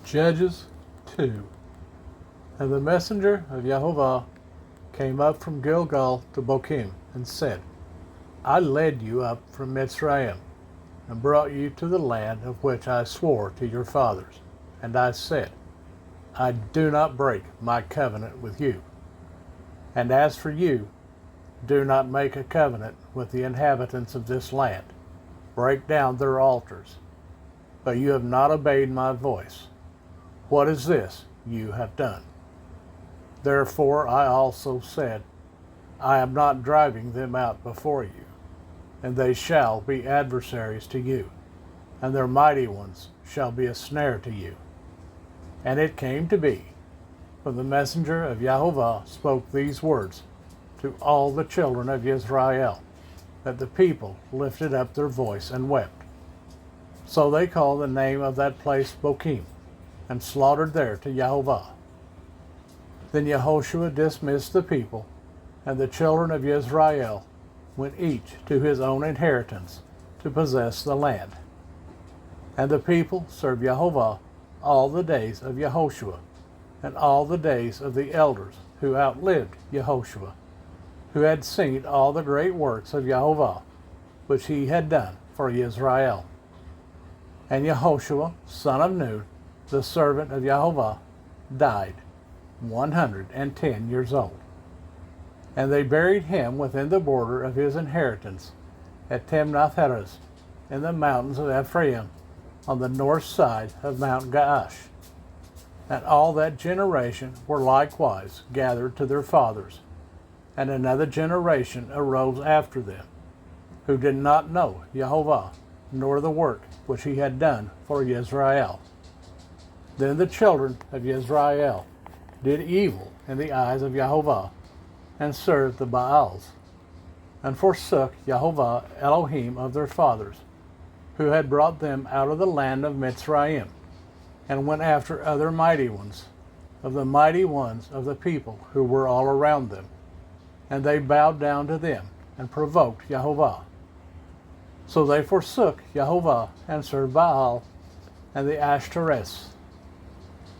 Judges 2. And the messenger of Jehovah came up from Gilgal to Bochim, and said, I led you up from Mitzrayim, and brought you to the land of which I swore to your fathers. And I said, I do not break my covenant with you. And as for you, do not make a covenant with the inhabitants of this land. Break down their altars. But you have not obeyed my voice. What is this you have done? Therefore I also said, I am not driving them out before you, and they shall be adversaries to you, and their mighty ones shall be a snare to you. And it came to be, when the messenger of Jehovah spoke these words to all the children of Israel, that the people lifted up their voice and wept. So they called the name of that place Bochim, and slaughtered there to Jehovah. Then Yehoshua dismissed the people, and the children of Israel went each to his own inheritance to possess the land. And the people served Jehovah all the days of Yehoshua, and all the days of the elders who outlived Yehoshua, who had seen all the great works of Jehovah, which he had done for Israel. And Yehoshua, son of Nun, the servant of Jehovah, died 110 years old. And they buried him within the border of his inheritance at Timnath-Heres, in the mountains of Ephraim, on the north side of Mount Gaash. And all that generation were likewise gathered to their fathers. And another generation arose after them, who did not know Jehovah, nor the work which he had done for Israel. Then the children of Israel did evil in the eyes of Jehovah, and served the Baals, and forsook Jehovah Elohim of their fathers, who had brought them out of the land of Mitzrayim, and went after other mighty ones, of the mighty ones of the people who were all around them. And they bowed down to them, and provoked Jehovah. So they forsook Jehovah, and served Baal, and the Ashtoreths.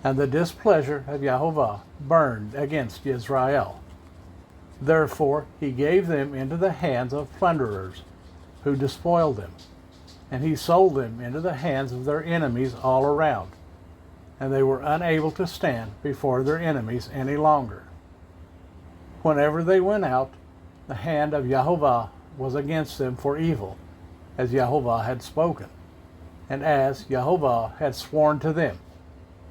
And the displeasure of Jehovah burned against Israel. Therefore he gave them into the hands of plunderers, who despoiled them. And he sold them into the hands of their enemies all around. And they were unable to stand before their enemies any longer. Whenever they went out, the hand of Jehovah was against them for evil, as Jehovah had spoken, and as Jehovah had sworn to them,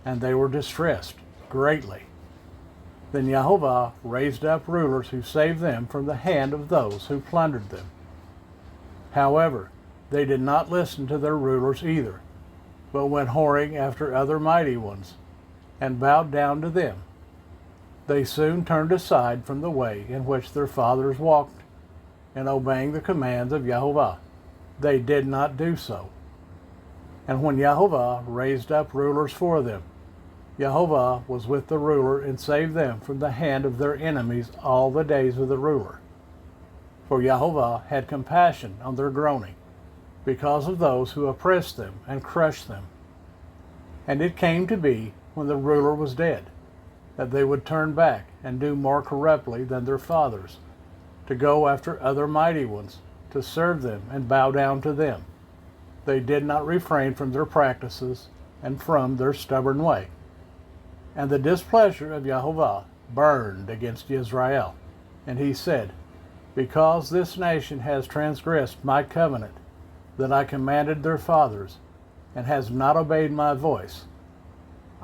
and they were distressed greatly. Then Jehovah raised up rulers who saved them from the hand of those who plundered them. However, they did not listen to their rulers either, but went whoring after other mighty ones, and bowed down to them. They soon turned aside from the way in which their fathers walked, in obeying the commands of Jehovah. They did not do so. And when Jehovah raised up rulers for them, Jehovah was with the ruler and saved them from the hand of their enemies all the days of the ruler. For Jehovah had compassion on their groaning, because of those who oppressed them and crushed them. And it came to be, when the ruler was dead, that they would turn back and do more corruptly than their fathers, to go after other mighty ones, to serve them and bow down to them. They did not refrain from their practices and from their stubborn way. And the displeasure of Jehovah burned against Israel. And he said, Because this nation has transgressed my covenant that I commanded their fathers, and has not obeyed my voice,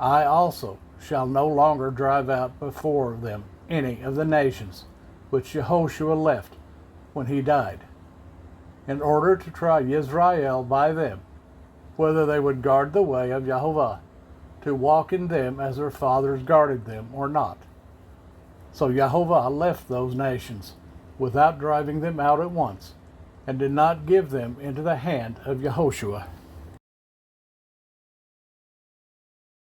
I also shall no longer drive out before them any of the nations which Yehoshua left when he died, in order to try Israel by them, whether they would guard the way of Jehovah, to walk in them as their fathers guarded them or not. So Jehovah left those nations without driving them out at once, and did not give them into the hand of Yehoshua.